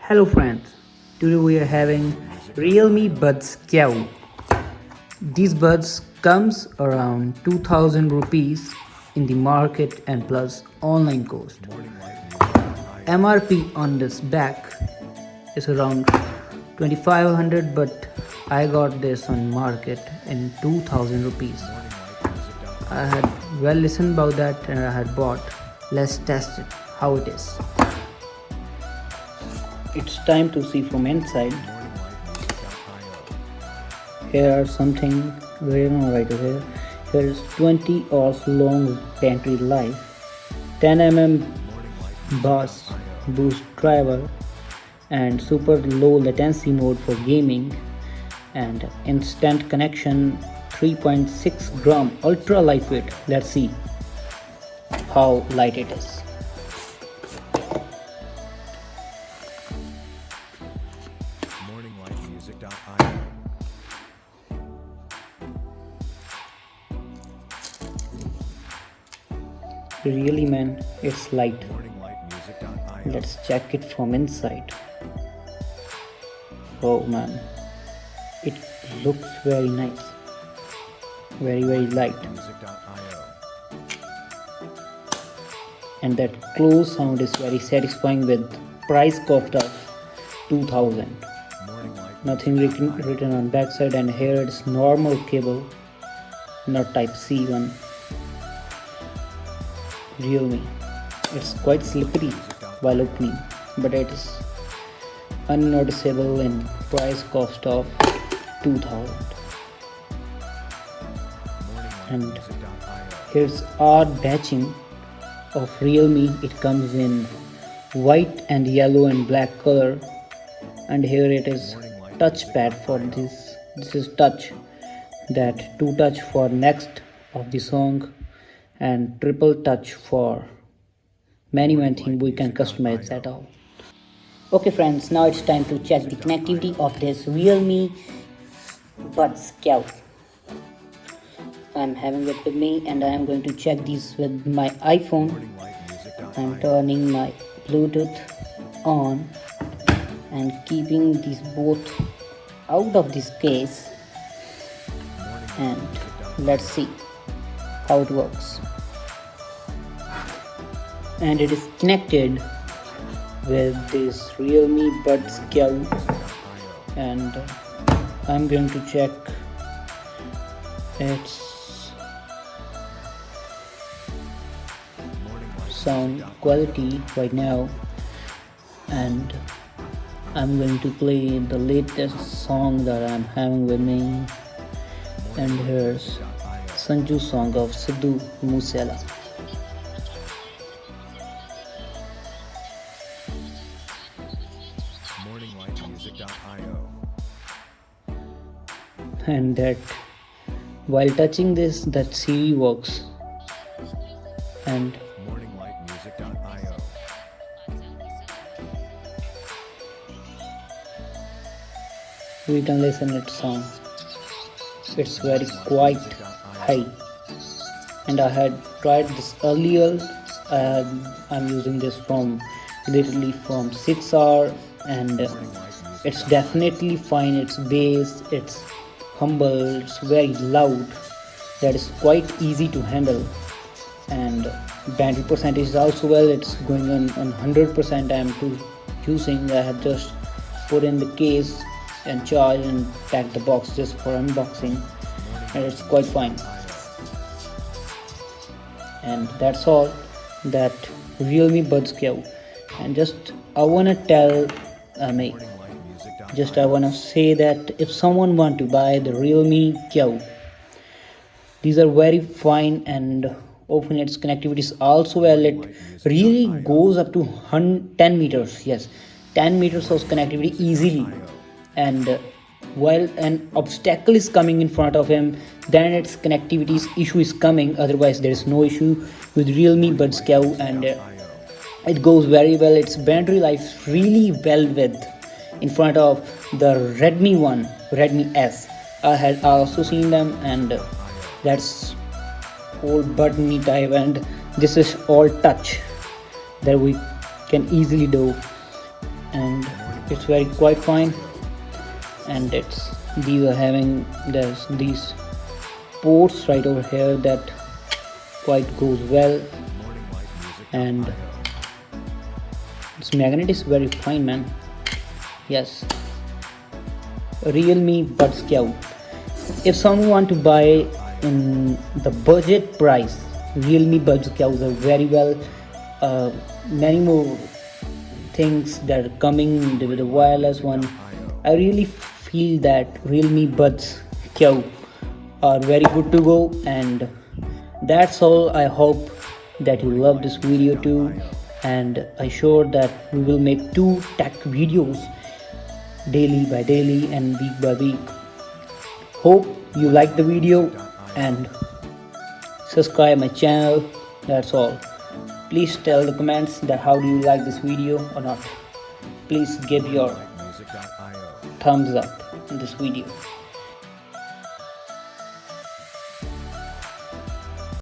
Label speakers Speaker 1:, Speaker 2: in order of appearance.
Speaker 1: Hello friends, today we are having Realme Buds Gaye. These buds comes around 2000 rupees in the market and plus online cost. MRP on this back is around 2500, but I got this on market in 2000 rupees. I had well listened about that and I had bought. Let's test it how it is. It's time to see from inside. Here are something written right over here. Here is 20 hours long battery life, 10 bass boost driver, and super low latency mode for gaming, and instant connection, 3.6 gram, ultra lightweight. Let's see how light it is.
Speaker 2: morninglightmusic.io.
Speaker 1: Really man, it's light.
Speaker 2: morninglightmusic.io.
Speaker 1: Let's check it from inside. Oh man, it looks very nice, very light,
Speaker 2: music.io.
Speaker 1: and that close sound is very satisfying with price cost of 2000. Nothing written on backside, and here it's normal cable, not type C one. Realme, it's quite slippery while opening, but it is unnoticeable in price cost of 2000. And here's our batching of Realme. It comes in white and yellow and black color, and here it is touchpad for this. This is touch, that two touch for next of the song, and triple touch for many things we can customize that all. Okay friends, now it's time to check the connectivity of this Realme Buds Gaye. I'm having it with me and I am going to check these with my iPhone. I'm turning my Bluetooth on and keeping these both out of this case, and let's see how it works. And it is connected with this Realme Buds Gaye, and I'm going to check its sound quality right now, and I'm going to play the latest song that I'm having with me, and here's Sanju song of Sidhu Moosewala.
Speaker 2: morninglightmusic.io.
Speaker 1: And that while touching this, that CD works, and
Speaker 2: morninglightmusic.io.
Speaker 1: we can listen its sound. It's very quite high, and I had tried this earlier. I'm using this from literally from 6 hours, and it's definitely fine. It's bass, it's humble, it's very loud, that is quite easy to handle, and battery percentage is also well. It's going on 100%. I am using. I have just put in the case and charge and pack the box just for unboxing, and it's quite fine. And that's all that Realme Buds Gaye. And just I wanna tell me, just I wanna say that if someone want to buy the Realme Gaye, these are very fine, and often its connectivity is also well. It really goes up to 10 meters. Yes, 10 meters of connectivity easily, and while an obstacle is coming in front of him, then its connectivity issue is coming. Otherwise there is no issue with Realme Buds Gaye, and it goes very well. Its battery life really well with in front of the Redmi S. I had also seen them, and that's all buttony type, and this is all touch that we can easily do. and it's very quite fine. And it's these are having there's these ports right over here that quite goes well, and this magnet is very fine, man. Yes, Realme Buds Scout. If someone want to buy in the budget price, Realme Buds Scout are very well. Many more things that are coming with the wireless one. I really feel that Realme Buds Scout are very good to go, and that's all. I hope that you love this video too, and I sure that we will make 2 tech videos daily by daily and week by week. Hope you like the video and subscribe my channel. That's all. Please tell the comments that how do you like this video or not. Please give your
Speaker 2: Music.io.
Speaker 1: thumbs up in this video.